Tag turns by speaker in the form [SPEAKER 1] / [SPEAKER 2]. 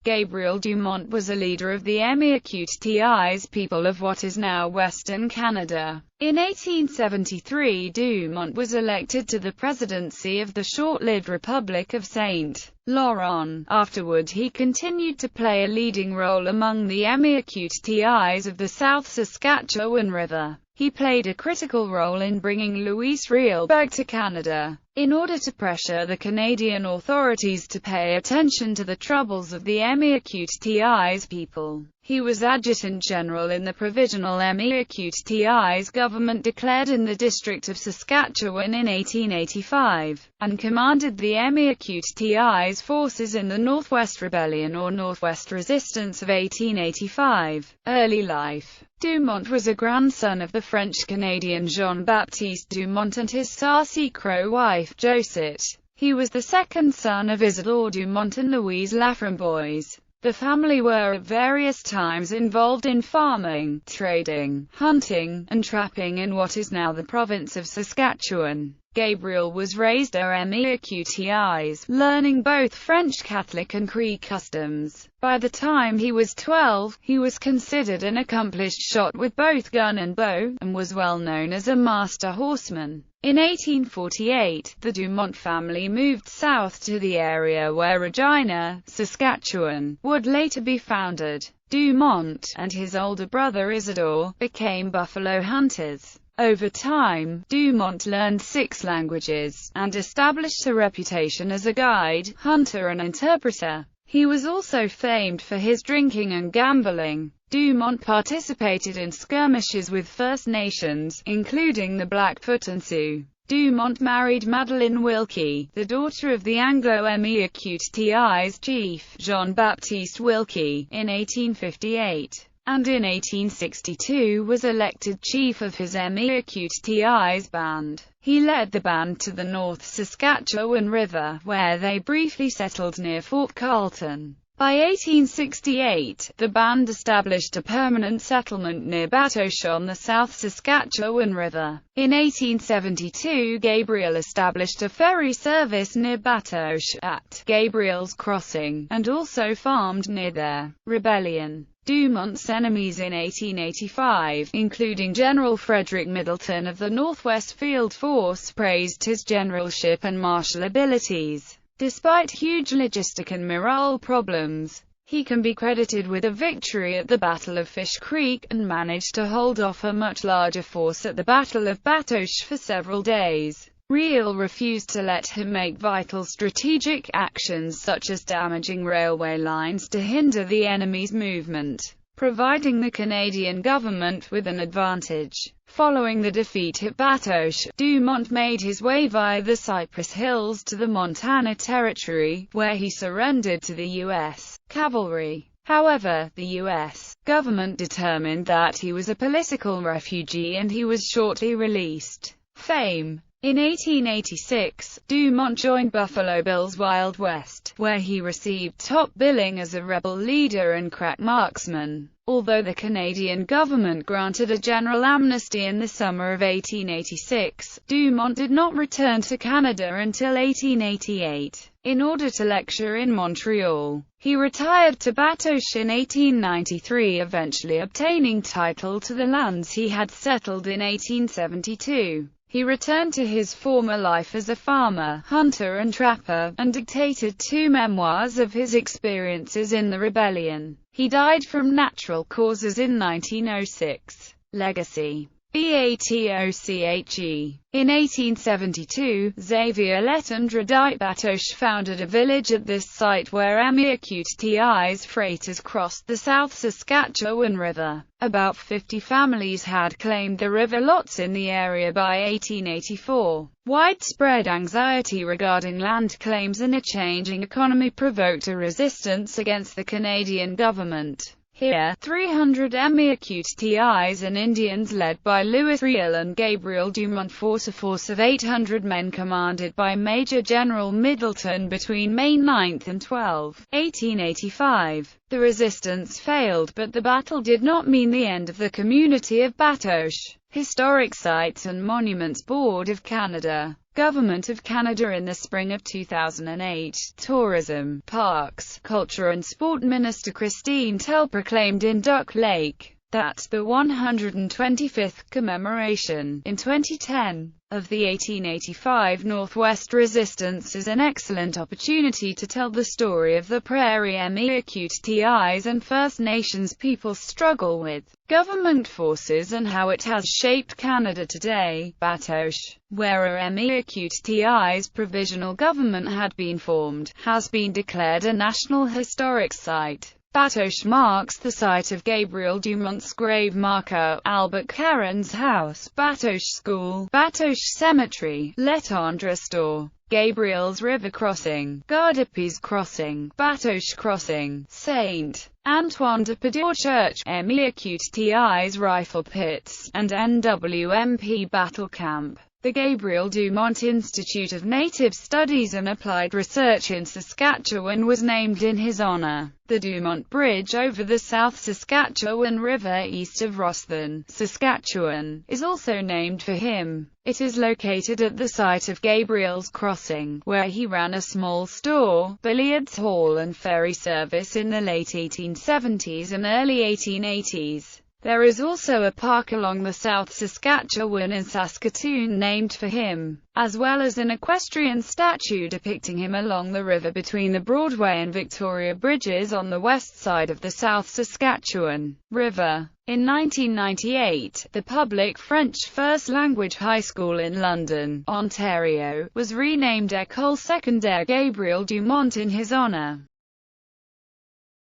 [SPEAKER 1] Gabriel Dumont was a leader of the Amiakutes people of what is now Western Canada. In 1873, Dumont was elected to the presidency of the short-lived Republic of St. Laurent. Afterward he continued to play a leading role among the Amiakutes of the South Saskatchewan River. He played a critical role in bringing Louis Riel back to Canada, in order to pressure the Canadian authorities to pay attention to the troubles of the Amiakutes people. He was Adjutant General in the Provisional Amiakutes government declared in the District of Saskatchewan in 1885, and commanded the Amiakutes forces in the Northwest Rebellion or Northwest Resistance of 1885. Early life. Dumont was a grandson of the French-Canadian Jean-Baptiste Dumont and his Sarcy-Crow wife, Josette. He was the second son of Isidore Dumont and Louise Laframboise. The family were at various times involved in farming, trading, hunting, and trapping in what is now the province of Saskatchewan. Gabriel was raised at Amiakutes, learning both French Catholic and Cree customs. By the time he was 12, he was considered an accomplished shot with both gun and bow, and was well known as a master horseman. In 1848, the Dumont family moved south to the area where Regina, Saskatchewan, would later be founded. Dumont, and his older brother Isidore, became buffalo hunters. Over time, Dumont learned 6 languages, and established a reputation as a guide, hunter and interpreter. He was also famed for his drinking and gambling. Dumont participated in skirmishes with First Nations, including the Blackfoot and Sioux. Dumont married Madeleine Wilkie, the daughter of the Anglo-Amiakutes chief, Jean-Baptiste Wilkie, in 1858. And in 1862 was elected chief of his Amiakutes band. He led the band to the North Saskatchewan River, where they briefly settled near Fort Carlton. By 1868, the band established a permanent settlement near Batoche on the South Saskatchewan River. In 1872, Gabriel established a ferry service near Batoche, at Gabriel's Crossing, and also farmed near there. Rebellion. Dumont's enemies in 1885, including General Frederick Middleton of the Northwest Field Force, praised his generalship and martial abilities. Despite huge logistic and morale problems, he can be credited with a victory at the Battle of Fish Creek, and managed to hold off a much larger force at the Battle of Batoche for several days. Riel refused to let him make vital strategic actions such as damaging railway lines to hinder the enemy's movement, providing the Canadian government with an advantage. Following the defeat at Batoche, Dumont made his way via the Cypress Hills to the Montana Territory, where he surrendered to the U.S. cavalry. However, the U.S. government determined that he was a political refugee and he was shortly released. Fame. In 1886, Dumont joined Buffalo Bill's Wild West, where he received top billing as a rebel leader and crack marksman. Although the Canadian government granted a general amnesty in the summer of 1886, Dumont did not return to Canada until 1888. In order to lecture in Montreal, he retired to Batoche in 1893, eventually obtaining title to the lands he had settled in 1872. He returned to his former life as a farmer, hunter and trapper, and dictated 2 memoirs of his experiences in the rebellion. He died from natural causes in 1906. Legacy. Batoche. In 1872, Xavier Letendre Batoche founded a village at this site where Amiakutes freighters crossed the South Saskatchewan River. About 50 families had claimed the river lots in the area by 1884. Widespread anxiety regarding land claims and a changing economy provoked a resistance against the Canadian government. Here, 300 Amiakutes and Indians led by Louis Riel and Gabriel Dumont fought a force of 800 men commanded by Major General Middleton between May 9 and 12, 1885. The resistance failed, but the battle did not mean the end of the community of Batoche. Historic Sites and Monuments Board of Canada, Government of Canada. In the spring of 2008, Tourism, Parks, Culture and Sport Minister Christine Tell proclaimed in Duck Lake that the 125th commemoration, in 2010, of the 1885 Northwest Resistance is an excellent opportunity to tell the story of the Prairie Emiakutes and First Nations people's struggle with government forces and how it has shaped Canada today. Batoche, where a Emiakutes provisional government had been formed, has been declared a National Historic Site. Batoche marks the site of Gabriel Dumont's grave marker, Albert Caron's house, Batoche School, Batoche Cemetery, L'Etendre Store, Gabriel's River Crossing, Gardapi's Crossing, Batoche Crossing, St. Antoine de Padour Church, Emiakutes Rifle Pits, and NWMP Battle Camp. The Gabriel Dumont Institute of Native Studies and Applied Research in Saskatchewan was named in his honor. The Dumont Bridge over the South Saskatchewan River east of Rosthern, Saskatchewan, is also named for him. It is located at the site of Gabriel's Crossing, where he ran a small store, billiards hall and ferry service in the late 1870s and early 1880s. There is also a park along the South Saskatchewan in Saskatoon named for him, as well as an equestrian statue depicting him along the river between the Broadway and Victoria Bridges on the west side of the South Saskatchewan River. In 1998, the public French first-language high school in London, Ontario, was renamed École Secondaire Gabriel Dumont in his honor.